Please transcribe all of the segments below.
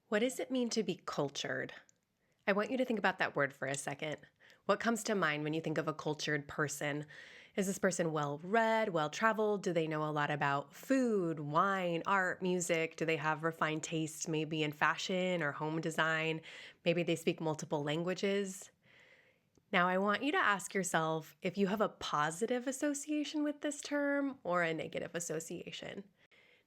What does it mean to be cultured? I want you to think about that word for a second. What comes to mind when you think of a cultured person? Is this person well read, well traveled? Do they know a lot about food, wine, art, music? Do they have refined tastes maybe in fashion or home design? Maybe they speak multiple languages. Now, I want you to ask yourself if you have a positive association with this term or a negative association.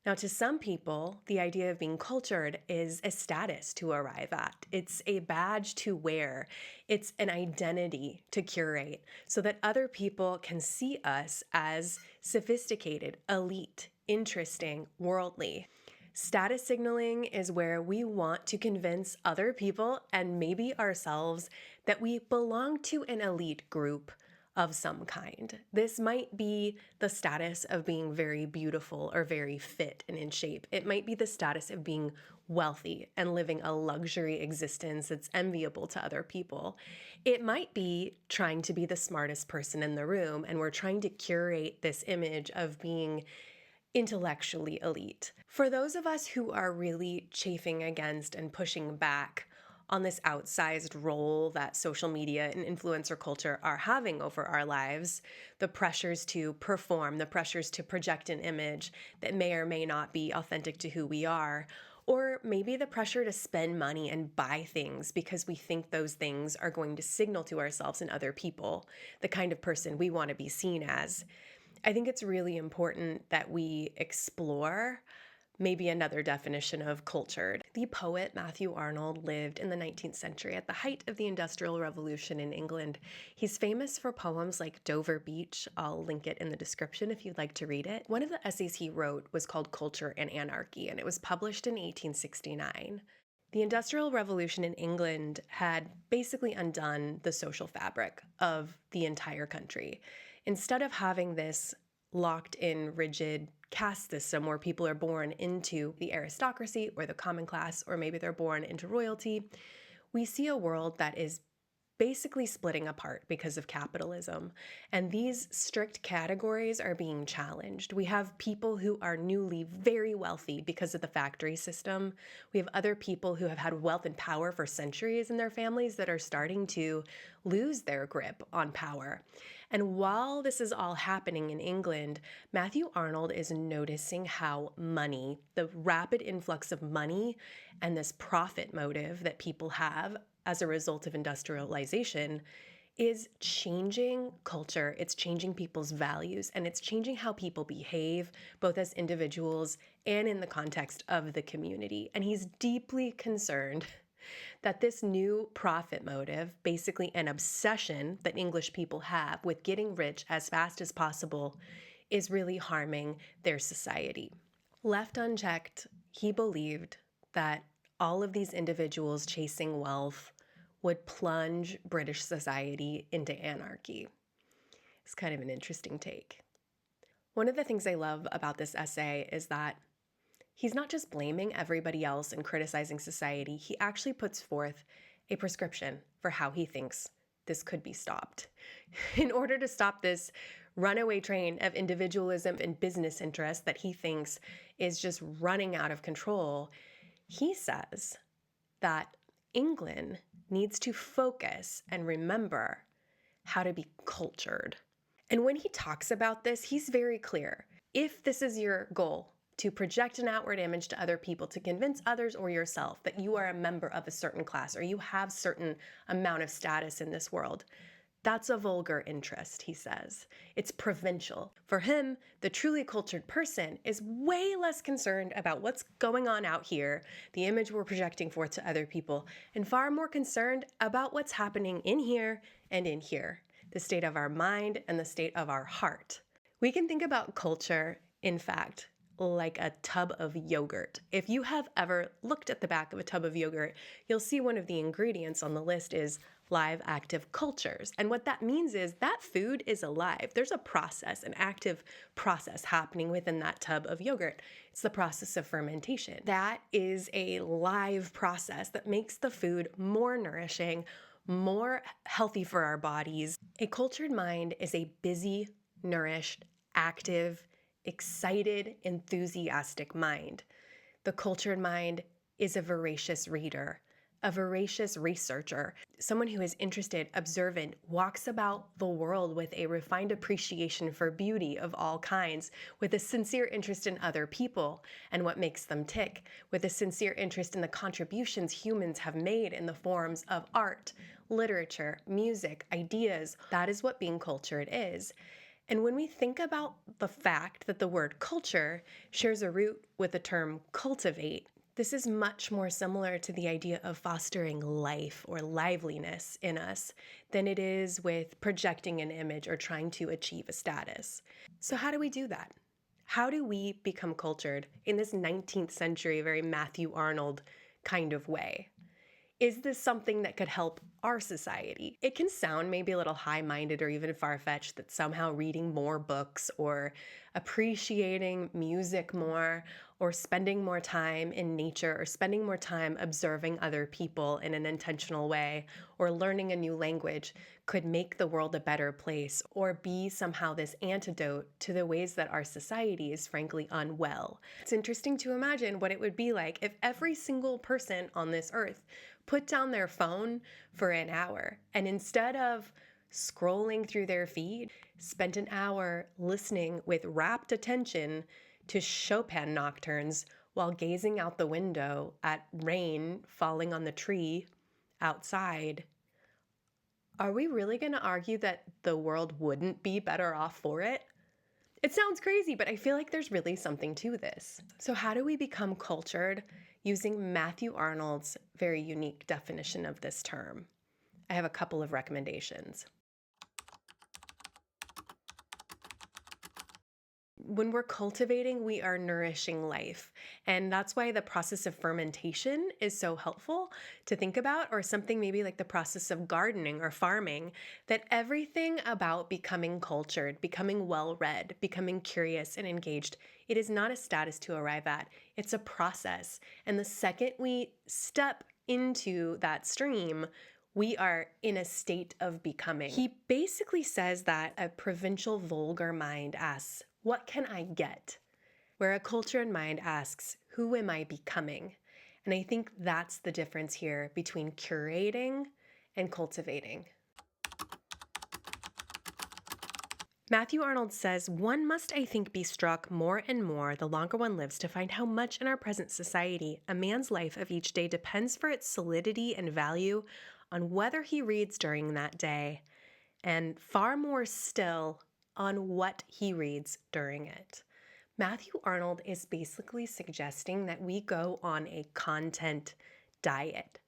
Now, to some people, the idea of being cultured is a status to arrive at. It's a badge to wear. It's an identity to curate so that other people can see us as sophisticated, elite, interesting, worldly. Status signaling is where we want to convince other people and maybe ourselves that we belong to an elite group of some kind. This might be the status of being very beautiful or very fit and in shape. It might be the status of being wealthy and living a luxury existence that's enviable to other people. It might be trying to be the smartest person in the room, and we're trying to curate this image of being intellectually elite. For those of us who are really chafing against and pushing back on this outsized role that social media and influencer culture are having over our lives, the pressures to perform, the pressures to project an image that may or may not be authentic to who we are, or maybe the pressure to spend money and buy things because we think those things are going to signal to ourselves and other people the kind of person we want to be seen as. I think it's really important that we explore maybe another definition of cultured. The poet Matthew Arnold lived in the 19th century at the height of the Industrial Revolution in England. He's famous for poems like Dover Beach. I'll link it in the description if you'd like to read it. One of the essays he wrote was called Culture and Anarchy, and it was published in 1869. The Industrial Revolution in England had basically undone the social fabric of the entire country. Instead of having this locked in, rigid caste system where people are born into the aristocracy or the common class, or maybe they're born into royalty, we see a world that is basically splitting apart because of capitalism. And these strict categories are being challenged. We have people who are newly very wealthy because of the factory system. We have other people who have had wealth and power for centuries in their families that are starting to lose their grip on power. And while this is all happening in England, Matthew Arnold is noticing how money, the rapid influx of money and this profit motive that people have as a result of industrialization, is changing culture. It's changing people's values, and it's changing how people behave, both as individuals and in the context of the community. And he's deeply concerned that this new profit motive, basically an obsession that English people have with getting rich as fast as possible, is really harming their society. Left unchecked, he believed that all of these individuals chasing wealth would plunge British society into anarchy. It's kind of an interesting take. One of the things I love about this essay is that he's not just blaming everybody else and criticizing society, he actually puts forth a prescription for how he thinks this could be stopped. In order to stop this runaway train of individualism and business interests that he thinks is just running out of control, he says that England needs to focus and remember how to be cultured. And when he talks about this, he's very clear. If this is your goal, to project an outward image to other people, to convince others or yourself that you are a member of a certain class or you have certain amount of status in this world, that's a vulgar interest, he says. It's provincial. For him, the truly cultured person is way less concerned about what's going on out here, the image we're projecting forth to other people, and far more concerned about what's happening in here and in here, the state of our mind and the state of our heart. We can think about culture, in fact, like a tub of yogurt. If you have ever looked at the back of a tub of yogurt, you'll see one of the ingredients on the list is live active cultures. And what that means is that food is alive. There's a process, an active process happening within that tub of yogurt. It's the process of fermentation. That is a live process that makes the food more nourishing, more healthy for our bodies. A cultured mind is a busy, nourished, active, excited, enthusiastic mind. The cultured mind is a voracious reader, a voracious researcher, someone who is interested, observant, walks about the world with a refined appreciation for beauty of all kinds, with a sincere interest in other people and what makes them tick, with a sincere interest in the contributions humans have made in the forms of art, literature, music, ideas. That is what being cultured is. And when we think about the fact that the word culture shares a root with the term cultivate, this is much more similar to the idea of fostering life or liveliness in us than it is with projecting an image or trying to achieve a status. So how do we do that? How do we become cultured in this 19th century, very Matthew Arnold kind of way? Is this something that could help our society? It can sound maybe a little high-minded or even far-fetched that somehow reading more books or appreciating music more or spending more time in nature or spending more time observing other people in an intentional way or learning a new language could make the world a better place or be somehow this antidote to the ways that our society is frankly unwell. It's interesting to imagine what it would be like if every single person on this earth put down their phone for an hour and instead of scrolling through their feed, spent an hour listening with rapt attention to Chopin nocturnes while gazing out the window at rain falling on the tree outside. Are we really going to argue that the world wouldn't be better off for it? It sounds crazy, but I feel like there's really something to this. So how do we become cultured using Matthew Arnold's very unique definition of this term? I have a couple of recommendations. When we're cultivating, we are nourishing life. And that's why the process of fermentation is so helpful to think about, or something maybe like the process of gardening or farming, that everything about becoming cultured, becoming well-read, becoming curious and engaged, it is not a status to arrive at. It's a process. And the second we step into that stream, we are in a state of becoming. He basically says that a provincial vulgar mind asks, what can I get? Where a cultured mind asks, who am I becoming? And I think that's the difference here between curating and cultivating. Matthew Arnold says, one must, I think, be struck more and more the longer one lives to find how much in our present society a man's life of each day depends for its solidity and value on whether he reads during that day, and far more still on what he reads during it. Matthew Arnold is basically suggesting that we go on a content diet.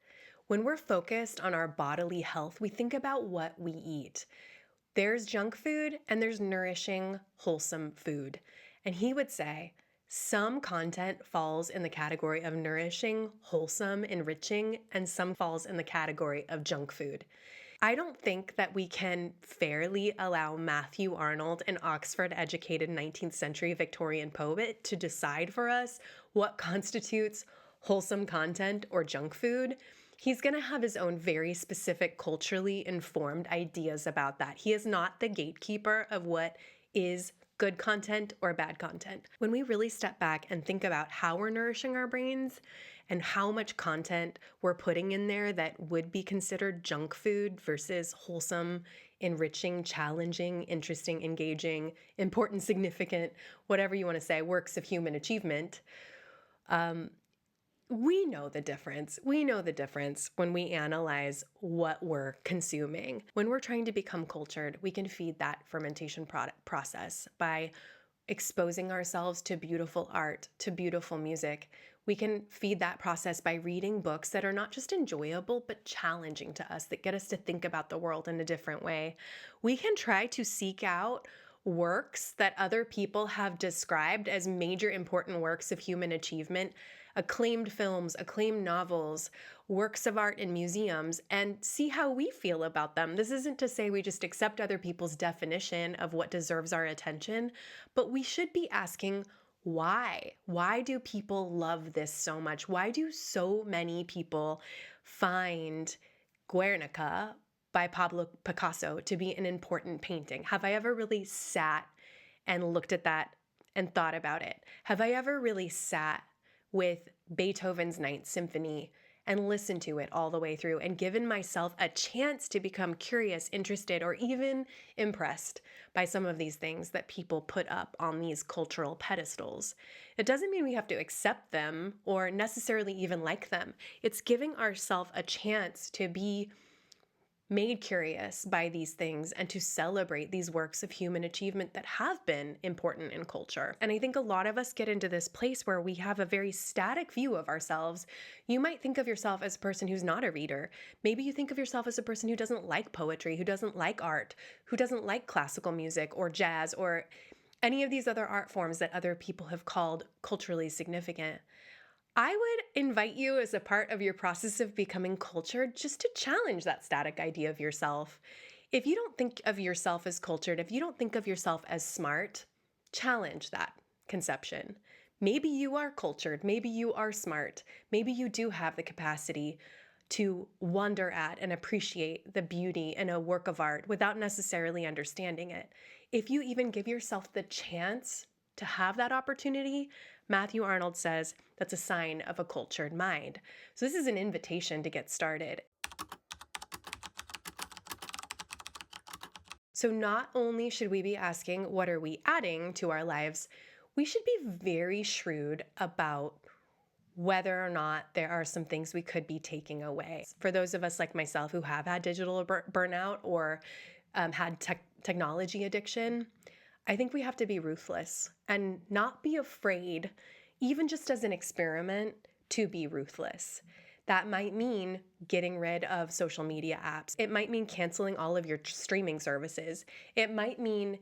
When we're focused on our bodily health, we think about what we eat. There's junk food and there's nourishing, wholesome food. And he would say some content falls in the category of nourishing, wholesome, enriching, and some falls in the category of junk food. I don't think that we can fairly allow Matthew Arnold, an Oxford-educated 19th century Victorian poet, to decide for us what constitutes wholesome content or junk food. He's going to have his own very specific culturally informed ideas about that. He is not the gatekeeper of what is good content or bad content. When we really step back and think about how we're nourishing our brains and how much content we're putting in there that would be considered junk food versus wholesome, enriching, challenging, interesting, engaging, important, significant, whatever you want to say, works of human achievement, we know the difference. We know the difference when we analyze what we're consuming. When we're trying to become cultured, we can feed that fermentation process by exposing ourselves to beautiful art, to beautiful music. We can feed that process by reading books that are not just enjoyable, but challenging to us, that get us to think about the world in a different way. We can try to seek out works that other people have described as major important works of human achievement, acclaimed films, acclaimed novels, works of art in museums, and see how we feel about them. This isn't to say we just accept other people's definition of what deserves our attention, but we should be asking why? Why do people love this so much? Why do so many people find Guernica by Pablo Picasso to be an important painting? Have I ever really sat and looked at that and thought about it? Have I ever really sat with Beethoven's Ninth Symphony and listened to it all the way through and given myself a chance to become curious, interested, or even impressed by some of these things that people put up on these cultural pedestals. It doesn't mean we have to accept them or necessarily even like them. It's giving ourselves a chance to be made curious by these things and to celebrate these works of human achievement that have been important in culture. And I think a lot of us get into this place where we have a very static view of ourselves. You might think of yourself as a person who's not a reader. Maybe you think of yourself as a person who doesn't like poetry, who doesn't like art, who doesn't like classical music or jazz or any of these other art forms that other people have called culturally significant. I would invite you, as a part of your process of becoming cultured, just to challenge that static idea of yourself. If you don't think of yourself as cultured, if you don't think of yourself as smart, challenge that conception. Maybe you are cultured, maybe you are smart, maybe you do have the capacity to wonder at and appreciate the beauty in a work of art without necessarily understanding it. If you even give yourself the chance to have that opportunity, Matthew Arnold says that's a sign of a cultured mind. So this is an invitation to get started. So not only should we be asking, what are we adding to our lives? We should be very shrewd about whether or not there are some things we could be taking away. For those of us like myself who have had digital burnout or had technology addiction, I think we have to be ruthless and not be afraid, even just as an experiment, to be ruthless. That might mean getting rid of social media apps. It might mean canceling all of your streaming services. It might mean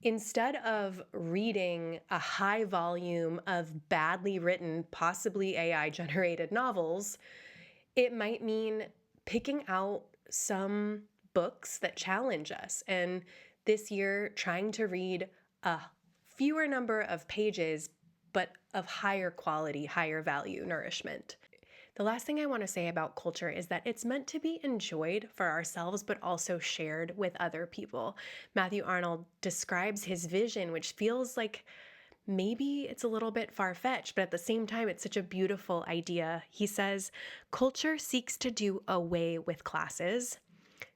instead of reading a high volume of badly written, possibly AI-generated novels, it might mean picking out some books that challenge us. And this year, trying to read a fewer number of pages, but of higher quality, higher value nourishment. The last thing I want to say about culture is that it's meant to be enjoyed for ourselves, but also shared with other people. Matthew Arnold describes his vision, which feels like maybe it's a little bit far-fetched, but at the same time, it's such a beautiful idea. He says, culture seeks to do away with classes,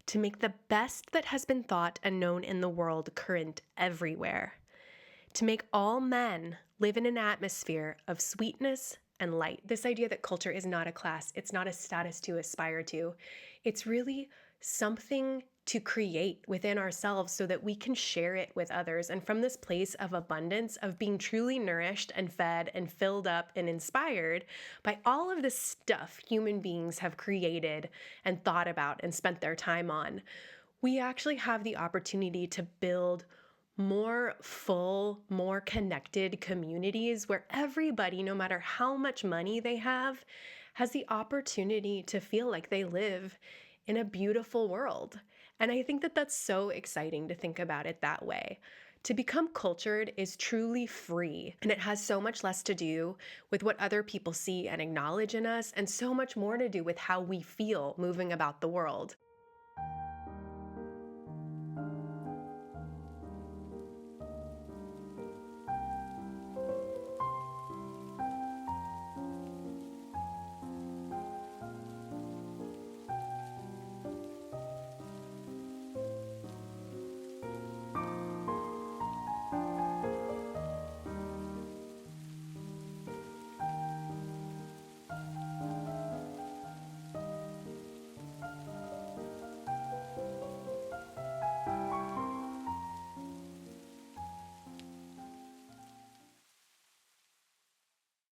to make the best that has been thought and known in the world current everywhere, to make all men live in an atmosphere of sweetness and light. This idea that culture is not a class, it's not a status to aspire to. It's really something to create within ourselves so that we can share it with others. And from this place of abundance, of being truly nourished and fed and filled up and inspired by all of the stuff human beings have created and thought about and spent their time on, we actually have the opportunity to build more full, more connected communities where everybody, no matter how much money they have, has the opportunity to feel like they live in a beautiful world. And I think that that's so exciting to think about it that way. To become cultured is truly free, and it has so much less to do with what other people see and acknowledge in us, and so much more to do with how we feel moving about the world.